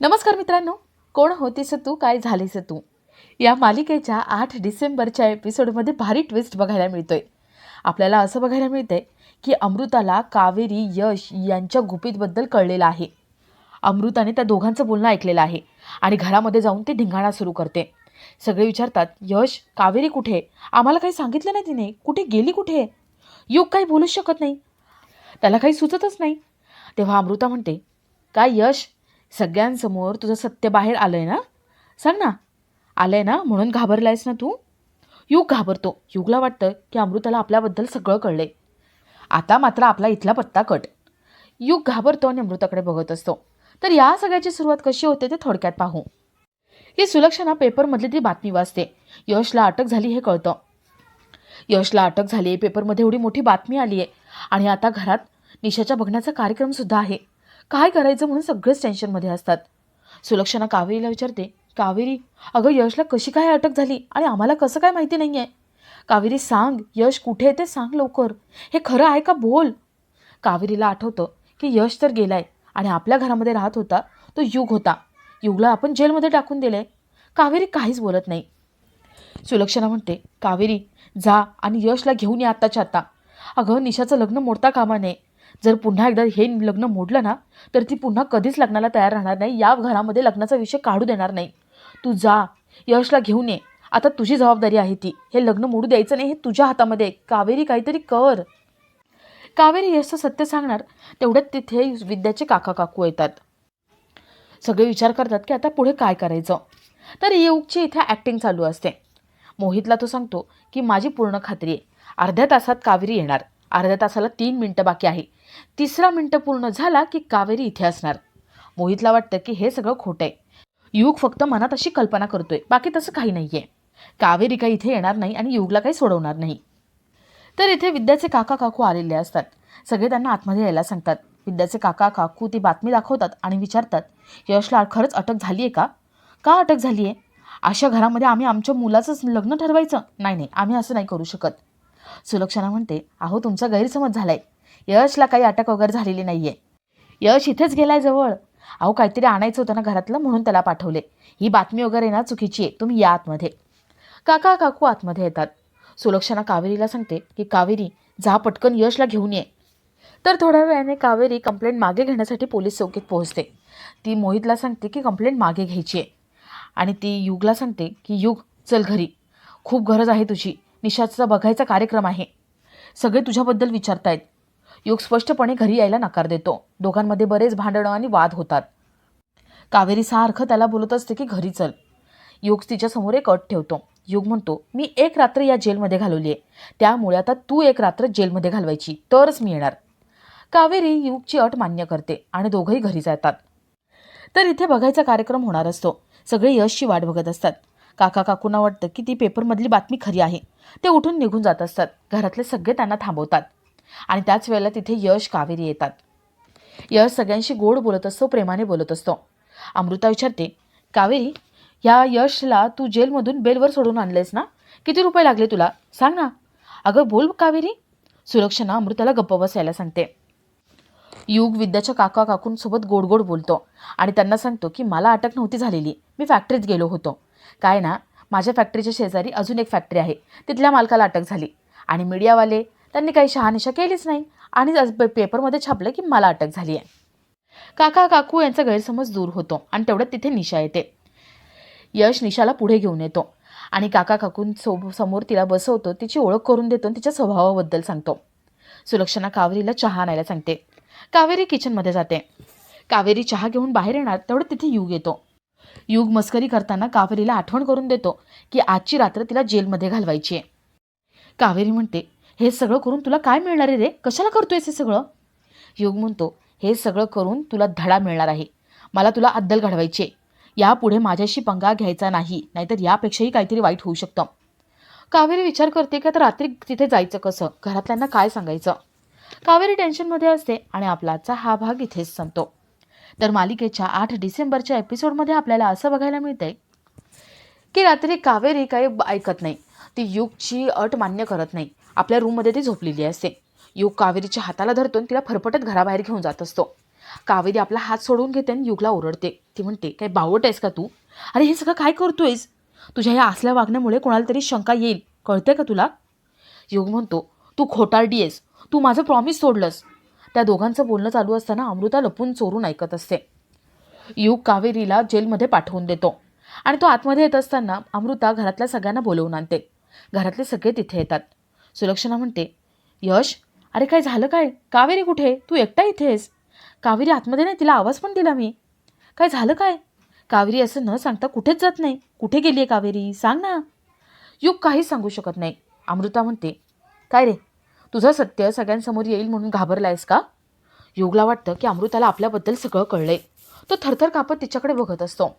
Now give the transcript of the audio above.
नमस्कार मित्रांनो, कोण होतीस तू, काय झालीस तू या मालिकेच्या 8 डिसेंबरच्या एपिसोडमध्ये भारी ट्विस्ट बघायला मिळतोय. आपल्याला असं बघायला मिळतंय की अमृताला कावेरी यश यांच्या गुपितबद्दल कळलेलं आहे. अमृताने त्या दोघांचं बोलणं ऐकलेलं आहे आणि घरामध्ये जाऊन ती धिंगाणा सुरू करते. सगळे विचारतात, यश कावेरी कुठे, आम्हाला काही सांगितलं नाही तिने, कुठे गेली, कुठे. युग काही बोलूच शकत नाही, त्याला काही सुचतच नाही. तेव्हा अमृता म्हणते, काय यश, सगळ्यांसमोर तुझं सत्य बाहेर आलंय ना, सांग ना, आलंय ना म्हणून घाबरलायस ना तू. युग घाबरतो. युगला वाटतं की अमृताला आपल्याबद्दल सगळं कळलंय, आता मात्र आपला इथला पत्ता कट. युग घाबरतो आणि अमृताकडे बघत असतो. तर या सगळ्याची सुरुवात कशी होते ते थोडक्यात पाहू. ही सुलक्षणा पेपरमधली ती बातमी वाचते. यशला अटक झाली हे कळतं. यशला अटक झाली, पेपरमध्ये एवढी मोठी बातमी आली आहे आणि आता घरात निशाच्या बघण्याचा कार्यक्रम सुद्धा आहे. काय करायचं म्हणून सगळेच टेन्शनमध्ये असतात. सुलक्षणा कावेरीला विचारते, कावेरी, अगं यशला कशी काय अटक झाली आणि आम्हाला कसं काय माहिती नाही आहे. कावेरी सांग, यश कुठे आहे ते सांग लवकर, हे खरं आहे का, बोल. कावेरीला आठवतं की यश तर गेलाय आणि आपल्या घरामध्ये राहत होता तो युग होता. युगला आपण जेलमध्ये टाकून दिले. कावेरी काहीच बोलत नाही. सुलक्षणा म्हणते, कावेरी जा आणि यशला घेऊन या आत्ताच्या आत्ता. अगं निशाचं लग्न मोडता कामा नये. जर पुन्हा एकदा हे लग्न मोडलं ना तर ती पुन्हा कधीच लग्नाला तयार राहणार नाही. या घरामध्ये लग्नाचा विषय काढू देणार नाही. तू जा, यशला घेऊन ये. आता तुझी जबाबदारी आहे ती. हे लग्न मोडू द्यायचं नाही, हे तुझ्या हातामध्ये. कावेरी काहीतरी कर. कावेरी यशचं सत्य सांगणार तेवढ्यात तिथे विद्याचे काका काकू येतात. सगळे विचार करतात की आता पुढे काय करायचं. तर युगची इथे ॲक्टिंग चालू असते. मोहितला तो सांगतो की माझी पूर्ण खात्री आहे, अर्ध्या तासात कावेरी येणार. अर्ध्या तासाला 3 मिनिटं बाकी आहे. 3रा मिनिटं पूर्ण झाला की कावेरी इथे असणार. मोहितला वाटतं की हे सगळं खोटं आहे. युग फक्त मनात अशी कल्पना करतोय, बाकी तसं काही नाही आहे. कावेरी काही इथे येणार नाही आणि युगला काही सोडवणार नाही. तर इथे विद्याचे काका काकू आलेले असतात. सगळे त्यांना आतमध्ये यायला सांगतात. विद्याचे काका काकू ती बातमी दाखवतात आणि विचारतात, यशला खरंच अटक झाली आहे का? का अटक झाली आहे? अशा घरामध्ये आम्ही आमच्या मुलाचंच लग्न ठरवायचं? नाही नाही, आम्ही असं नाही करू शकत. सुलक्षणा म्हणते, अहो तुमचा गैरसमज झालाय. यशला काही अटक वगैरे झालेली नाही आहे. यश इथेच गेलाय जवळ. अहो काहीतरी आणायचं होतं ना घरातलं, म्हणून त्याला पाठवले. ही बातमी वगैरे ना चुकीची आहे, तुम्ही या आतमध्ये. काका काकू आतमध्ये येतात. सुलक्षणा कावेरीला सांगते की कावेरी जा पटकन यशला घेऊन ये. तर थोड्या वेळाने कावेरी कंप्लेंट मागे घेण्यासाठी पोलीस चौकीत पोहोचते. ती मोहितला सांगते की कंप्लेंट मागे घ्यायची आहे आणि ती युगला सांगते की युग चल घरी, खूप गरज आहे तुझी. निशाचा बघायचा कार्यक्रम आहे, सगळे तुझ्याबद्दल विचारतायत. युग स्पष्टपणे घरी यायला नकार देतो. दोघांमध्ये बरेच भांडणं आणि वाद होतात. कावेरी सारखं त्याला बोलत असते की घरी चल. युग तिच्यासमोर एक अट ठेवतो. युग म्हणतो, मी 1 रात्र या जेलमध्ये घालवली आहे, त्यामुळे आता तू 1 रात्र जेलमध्ये घालवायची, तरच मी येणार. कावेरी युगची अट मान्य करते आणि दोघंही घरी जातात. तर इथे बघायचा कार्यक्रम होणार असतो. सगळे यशची वाट बघत असतात. काका काकूंना वाटतं की ती पेपरमधली बातमी खरी आहे. ते उठून निघून जात असतात. घरातले सगळे त्यांना थांबवतात आणि त्याच वेळेला तिथे यश कावेरी येतात. यश सगळ्यांशी गोड बोलत असतो, प्रेमाने बोलत असतो. अमृता विचारते, कावेरी, या यशला तू जेलमधून बेलवर सोडून आणलेस ना, किती रुपये लागले तुला, सांग ना. अगं बोल कावेरी. सुलक्षणा अमृताला गप्प बसायला सांगते. युग विद्याच्या काका काकूंसोबत गोड गोड बोलतो आणि त्यांना सांगतो की मला अटक नव्हती झालेली, मी फॅक्टरीत गेलो होतो. काय ना, माझ्या फॅक्टरीच्या शेजारी अजून एक फॅक्टरी आहे, तिथल्या मालकाला अटक झाली आणि मीडियावाले त्यांनी काही शहानिशा केलीच नाही आणि पेपरमध्ये छापलं की मला अटक झाली आहे. काका काकू यांचा गैरसमज दूर होतो आणि तेवढ्यात तिथे निशा येते. यश निशाला पुढे घेऊन येतो आणि काका काकूंसमोर तिला बसवतो, तिची ओळख करून देतो आणि तिच्या स्वभावाबद्दल सांगतो. सुलक्षणा कावेरीला चहा आणायला सांगते. कावेरी किचनमध्ये जाते. कावेरी चहा घेऊन बाहेर येणार तेवढं तिथे युग येतो. युग मस्करी करताना कावेरीला आठवण करून देतो की आजची रात्र तिला जेलमध्ये घालवायची आहे. कावेरी म्हणते, हे सगळं करून तुला काय मिळणार आहे रे, कशाला करतोयस हे सगळं. युग म्हणतो, हे सगळं करून तुला धडा मिळणार आहे. मला तुला अद्दल घडवायची आहे. यापुढे माझ्याशी पंगा घ्यायचा नाही, नाहीतर यापेक्षाही काहीतरी वाईट होऊ शकतं. कावेरी विचार करते की आता रात्री तिथे जायचं कसं, घरातल्यांना काय सांगायचं. कावेरी टेन्शनमध्ये असते आणि आपला आजचा हा भाग इथेच संपतो. तर मालिकेच्या 8 डिसेंबरच्या एपिसोडमध्ये आपल्याला असं बघायला मिळतंय की रात्री कावेरी काही ऐकत नाही. ती युगची अट मान्य करत नाही. आपल्या रूममध्ये ती झोपलेली असते. युग कावेरीच्या हाताला धरतो, तिला फरफटत घराबाहेर घेऊन जात असतो कावेरी आपला हात सोडून घेते आणि युगला ओरडते. ती म्हणते, काय बावट आहेस का तू? अरे हे सगळं काय करतोयस? तुझ्या या असल्या वागण्यामुळे कोणाला तरी शंका येईल, कळतंय का तुला? युग म्हणतो, तू खोटारडी आहेस, तू माझं प्रॉमिस सोडलंस. त्या दोघांचं बोलणं चालू असताना अमृता लपून चोरून ऐकत असते. युग कावेरीला जेलमध्ये पाठवून देतो आणि तो आतमध्ये येत असताना अमृता घरातल्या सगळ्यांना बोलवून आणते. घरातले सगळे तिथे येतात. सुलक्षणा म्हणते, यश, अरे काय झालं काय? कावेरी कुठे? तू एकटा इथे आहेस? कावेरी आतमध्ये नाही, तिला आवाज पण दिला मी. काय झालं काय? कावेरी असं न सांगता कुठेच जात नाही. कुठे गेली आहे कावेरी? सांग ना. युग काहीच सांगू शकत नाही. अमृता म्हणते, काय रे, तुझं सत्य सगळ्यांसमोर येईल म्हणून घाबरलायस का? युगला वाटतं की अमृताला आपल्याबद्दल सगळं कळलंय. तो थरथर कापत तिच्याकडे बघत असतो.